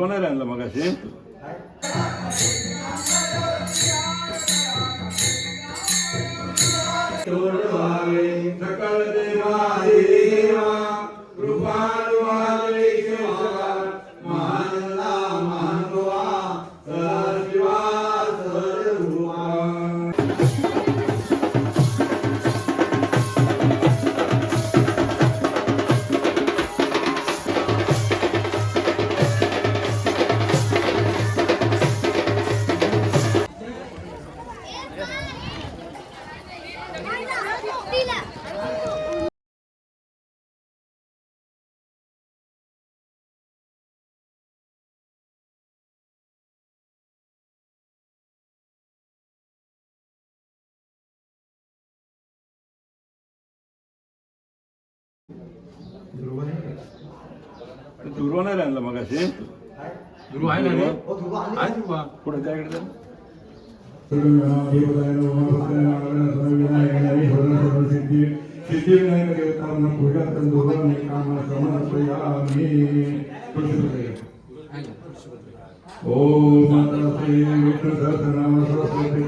दुर्वा नाही राहिला मग असे सकल देवा देवा कृपाळू महादेश्वर महानंदा महानुवा सदाशिवा सदरूपा दुर्वा नाही राहिला मग असे दुर्वा आहे ना पुढे त्याकडे सिद्धिविनायक देवतांना पूजा करून दोघांनी काम समर्पयामि ओम माता श्री विष्णु सहस्रनाम सरस्वती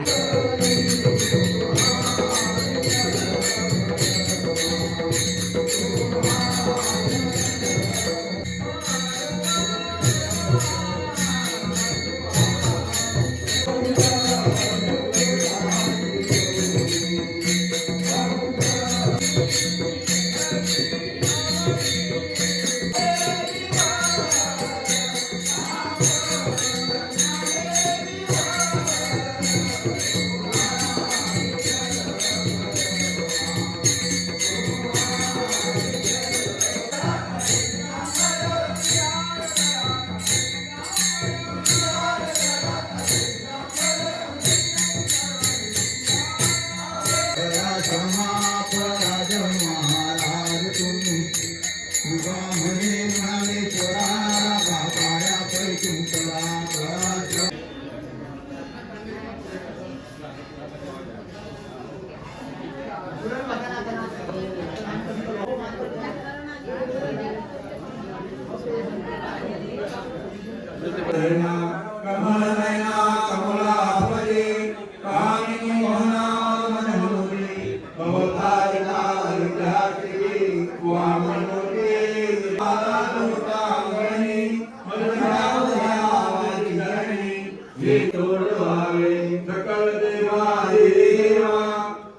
सकल देवा देवा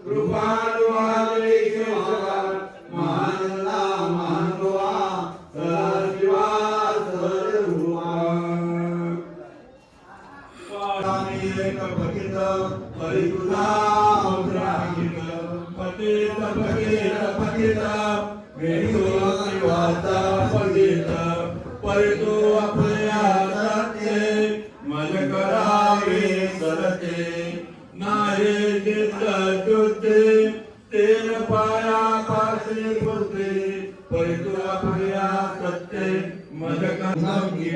कृपाळू महादेश्वर महानंदा महानुवा सदाशिवा सदरूपा एक भगित परिसुधा अवराहित पतित भगित पतित वेणु निवासा पतित परितो आपल्या सत्ये मज करावे सरते नारे चित्त शुद्धे तेल पाया पासे पुस्ते परितो आपल्या सत्ये मज करावे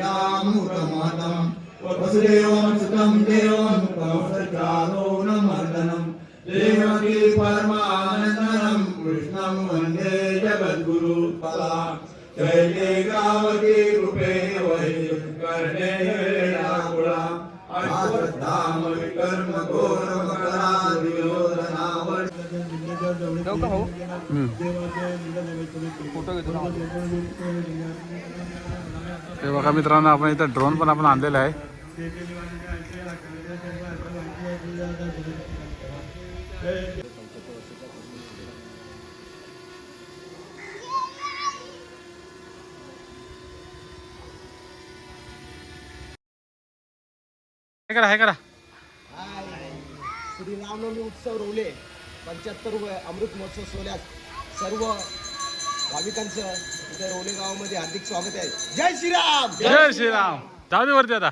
वसुदेवं सुतं देवं कंसचारो न मर्दनं देवकी परमानन्दनं कृष्णं वन्दे जगद्गुरु पदा चैते गावकी रूपे वै कर्णे वेलाकुला अश्वत्थाम विकर्म घोर मकरा दुर्योधनावर हे बघा मित्रांनो, आपण इथं ड्रोन पण आपण आणलेला आहे. हे करा श्री रामनवमी उत्सव रोवले 75 अमृत महोत्सव सोहळ्यात सर्व भाविकांचं इथे रोवले गावामध्ये हार्दिक स्वागत आहे. जय श्रीराम. जय श्रीराम. जाऊ दे वरती आता.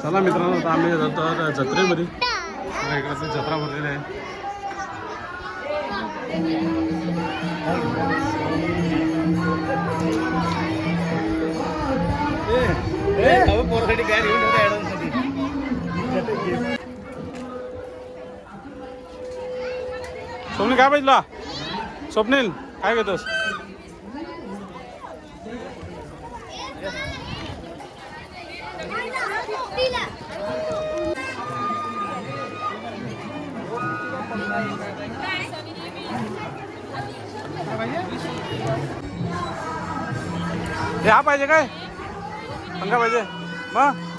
चला मित्रांनो, आता आम्ही जातो आता जत्रेमध्ये. इकडे जत्रा भरलेली आहे. स्वप्नील काय पाहिजे? स्वप्नील काय घेतोस? हे हा पाहिजे काय? पंखा पाहिजे मग.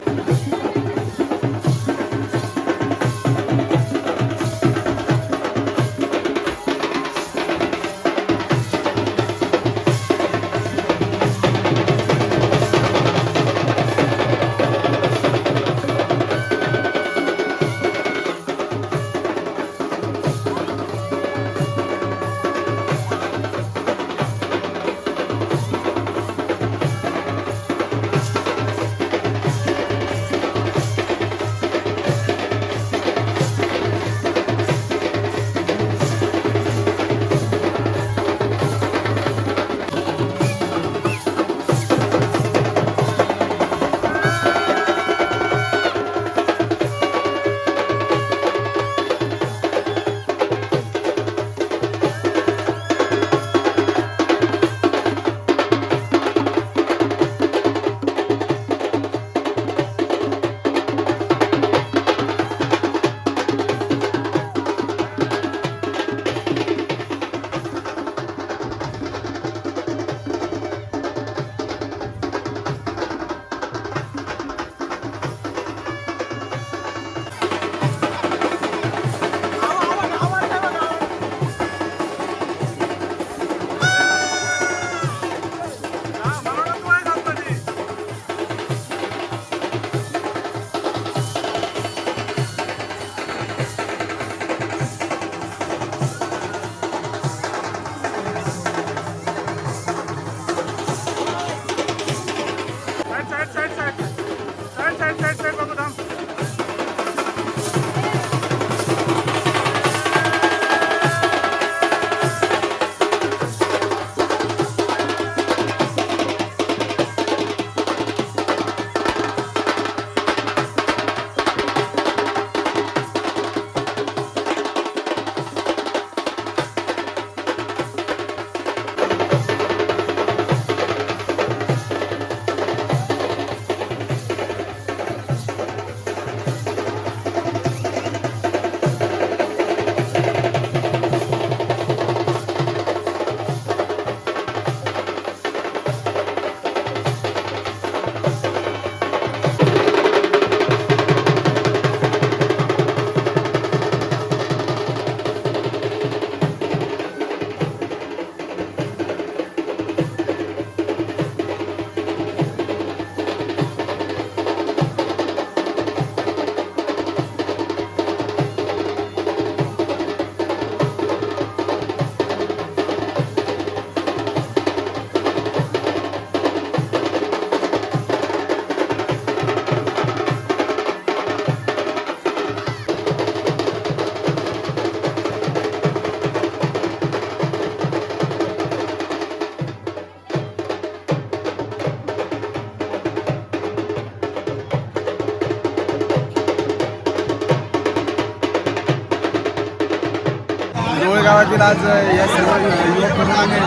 गावातील आज या सर्व युवक तरुणाने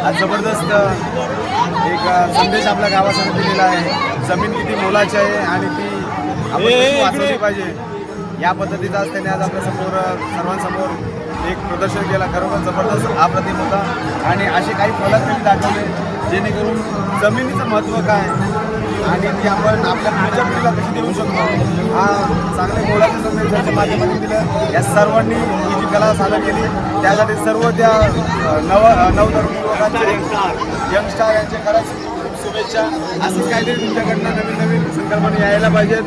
आज जबरदस्त एक संदेश आपल्या गावासमोर दिलेला आहे. जमीन किती मोलाची आहे आणि ती आपण कशी वाचवली पाहिजे या पद्धतीचा आज त्यांनी आज आपल्यासमोर सर्वांसमोर एक प्रदर्शन केला. खरोखर जबरदस्त अप्रतिम होता आणि असे काही फलक त्यांनी दाखवले जेणेकरून जमिनीचं महत्त्व काय आणि ती आपण आपल्या पुढच्या पिढीला कशी देऊ शकतो हा चांगले मोलाचे संदेशाच्या माध्यमातून दिलं. या सर्वांनी ही जी कला सादर केली त्यासाठी सर्व त्या नवतरुण युवकांचे यंगस्टार यांचे खरंच खूप शुभेच्छा. असंच काहीतरी तुमच्याकडनं नवीन नवीन संकल्पना यायला पाहिजेत.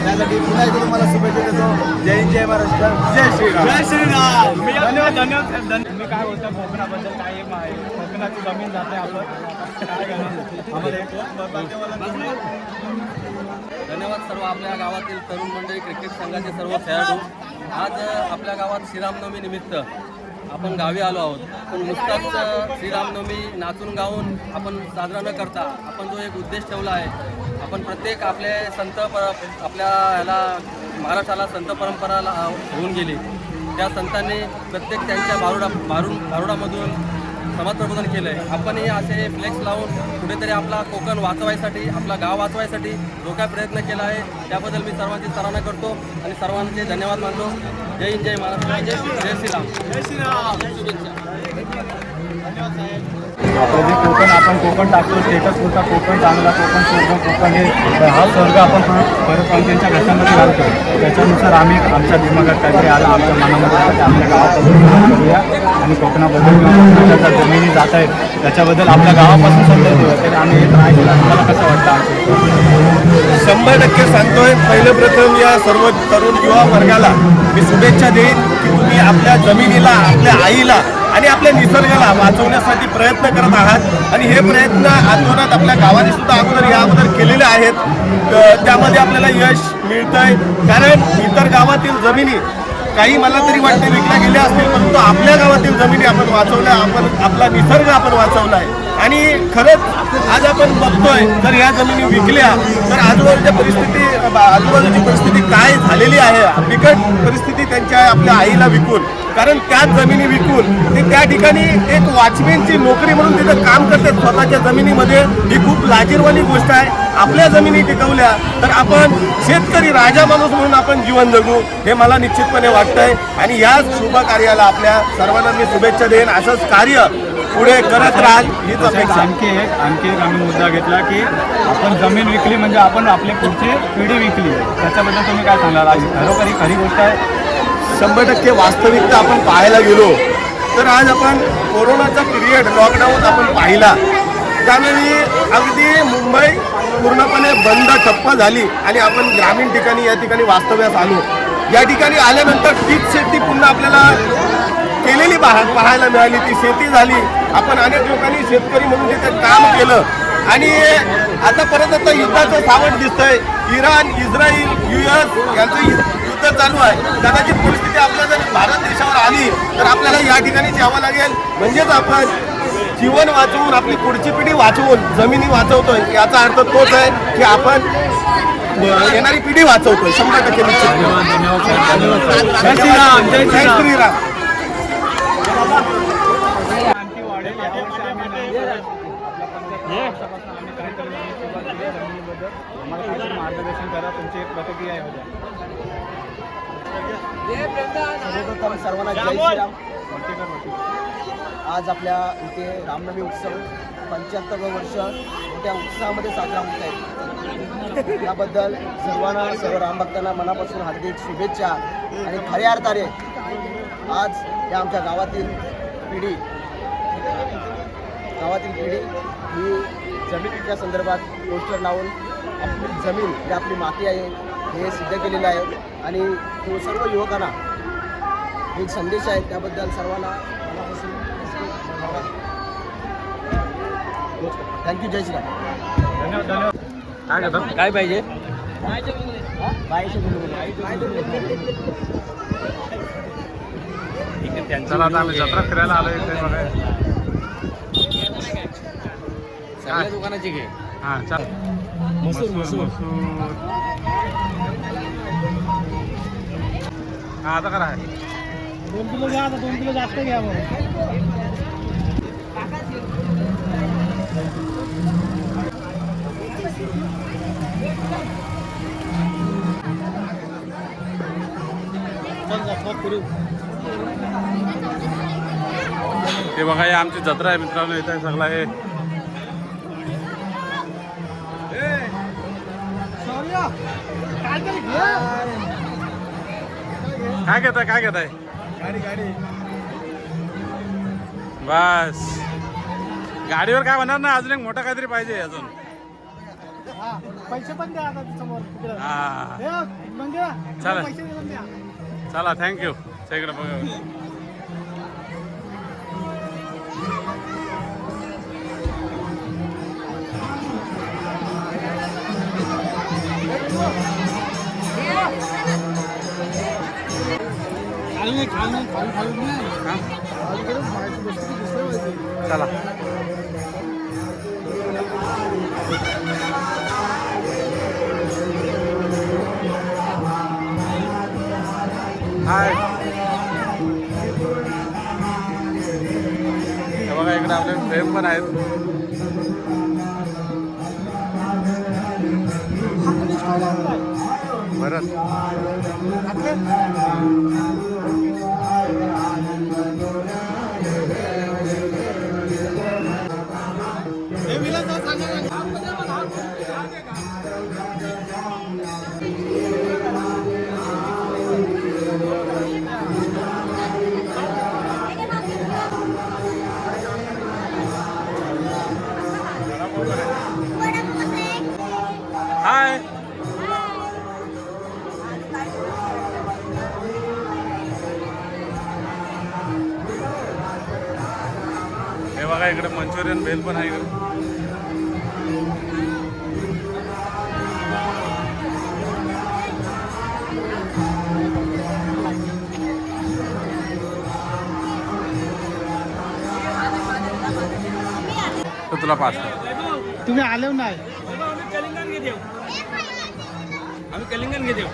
त्यासाठी पुन्हा एकदा तुम्हाला शुभेच्छा देतो. जय हिंद, जय महाराष्ट्र, जय श्रीराम. जय श्रीराम. धन्यवाद. तुम्ही काय बोलता कोकणाबद्दल? काय कोकणाची जमीन जाते धन्यवाद सर्व आपल्या गावातील तरुण मंडळी, क्रिकेट संघाचे सर्व खेळाडू. आज आपल्या गावात श्रीरामनवमी निमित्त आपण गावी आलो आहोत. पण नुसताच श्रीरामनवमी नाचून गाऊन आपण साजरा न करता आपण जो एक उद्देश ठेवला आहे, आपण प्रत्येक आपले आपल्या ह्याला महाराष्ट्राला संत परंपराला होऊन गेली. त्या संतांनी प्रत्येक त्यांच्या भारुडामधून समाज प्रबोधन केलं आहे. आपणही असे फ्लेक्स लावून कुठेतरी आपला कोकण वाचवायसाठी, आपला गाव वाचवायसाठी जो काय प्रयत्न केला आहे त्याबद्दल मी सर्वांची सराहना करतो आणि सर्वांचे धन्यवाद मानतो. जय हिंद, जय महाराष्ट्र, जय श्रीराम. जय श्रीराम. शुभेच्छा. आपलं जे कोकण आपण कोकण टाकतो स्टेटस होता कोकण चांगला, कोकण स्वर्ग, कोकण हे हा स्वर्ग आपण परत त्यांच्या घशामध्ये घालतो. त्याच्यानुसार आम्ही आमच्या दिमागात काहीतरी आला, आमच्या मनामध्ये आलं की आपल्या गावापासून करूया आणि कोकणाबद्दल किंवा ज्या जमिनी जात आहेत त्याच्याबद्दल आपल्या गावापासून समजायचं तरी आम्ही हे ट्राय केला. तुम्हाला कसं वाटतं आमचं? 100% सांगतोय. पहिलं प्रथम या सर्व तरुण युवा वर्गाला मी शुभेच्छा देईन की तुम्ही आपल्या जमिनीला, आपल्या आईला आणि आपल्या निसर्गाला वाचवण्यासाठी प्रयत्न करत आहात आणि हे प्रयत्न आतोनात आपल्या गावाने सुद्धा अगोदर केलेले आहेत. त्यामध्ये आपल्याला यश मिळतंय. कारण इतर गावातील जमिनी काही मला तरी वाटते विकल्या गेल्या असतील, परंतु आपल्या गावातील जमिनी आपण वाचवल्या, आपण आपला निसर्ग आपण वाचवला आहे. आणि खरंच आज आपण बघतोय जर या जमिनी विकल्या तर आजूबाजूची परिस्थिती काय झालेली आहे, बिकट परिस्थिती त्यांच्या आपल्या आईला विकून. कारण त्याच जमिनी विकून ते त्या ठिकाणी एक वॉचमॅनची नोकरी म्हणून तिथं काम करतात स्वतःच्या जमिनीमध्ये. ही खूप लाजिरवाणी गोष्ट आहे. आपल्या जमिनी टिकवल्या तर आपण शेतकरी राजा माणूस म्हणून आपण जीवन जगू, हे मला निश्चितपणे वाटतंय. आणि या शुभ कार्याला आपल्या सर्वांना मी शुभेच्छा देईन. असंच कार्य पुढे करत राहाल हीच अपेक्षा. आणखी एक आम्ही मुद्दा घेतला की आपण जमीन विकली म्हणजे आपण आपली पुढची पिढी विकली. त्याच्याबद्दल तुम्ही काय सांगाल? आज खरोखरी खरी गोष्ट आहे. 100% वास्तविकता आपण पाहायला गेलो तर आज आपण कोरोनाचा पिरियड, लॉकडाऊन आपण पाहिला. त्यावेळी अगदी मुंबई पूर्णपणे बंद ठप्प झाली आणि आपण ग्रामीण ठिकाणी या ठिकाणी वास्तव्यास आलो. या ठिकाणी आल्यानंतर तीच शेती पुन्हा आपल्याला केलेली पाहायला मिळाली. ती शेती झाली. आपण अनेक लोकांनी शेतकरी म्हणून तिथे काम केलं आणि आता युद्धाचं सावट दिसतंय. इराण, इस्रायल, US यांचं युद्ध चालू आहे. कदाचित परिस्थिती आपल्या जर भारत देशावर आली तर आपल्याला या ठिकाणी यावं लागेल. म्हणजेच आपण जीवन वाचवून आपली पुढची पिढी वाचवून जमिनी वाचवतोय. याचा अर्थ तोच आहे की आपण येणारी पिढी वाचवतोय. 100% निश्चित. जय श्रीराम. जय श्रीराम. मार्गदर्शन करा. तुमची एक प्रतिक्रिया आहे. सर्वप्रथम सर्वांना जय श्रीराम. आज आपल्या इथे रामनवमी उत्सव 75 वर्ष मोठ्या उत्साहामध्ये साजरा होत आहे. याबद्दल सर्व रामभक्तांना मनापासून हार्दिक शुभेच्छा. आणि खऱ्या अर्थाने आज या आमच्या गावातील पिढी ही जमिनीच्या संदर्भात पोस्टर लावून आपली जमीन ही आपली माती आहे हे सिद्ध केलेलं आहे. आणि तो सर्व युवकांना एक संदेश आहे. त्याबद्दल सर्वांना मनापासून थँक्यू. जय श्रीराम. धन्यवाद. काय पाहिजे? चला आता आम्ही जत्रा फिरायला आलो इथे बघा. सगळ्या दुकानाची घे. हां चल. मसूर. हां आता करा. 2 किलो घ्या. 2 किलो जास्त घ्या. हे बघा हे आमची जत्रा आहे मित्रांनो. इथे सगळं हे काय घेताय? गाडी बस. गाडीवर काय म्हणणार ना, अजून एक मोठा काहीतरी पाहिजे अजून. पैसे पण द्या आता समोर. हा चला चला. थँक्यू. इकडे बघा. चला हाय हे बघा इकडे आपले फ्रेम पण आहेत. भरत हाय हे बघा इकडे मंचुरियन भेल पण आहे इकडे. तर तुला पाच तुम्ही आले नाही आम्ही कलिंगण घेतो.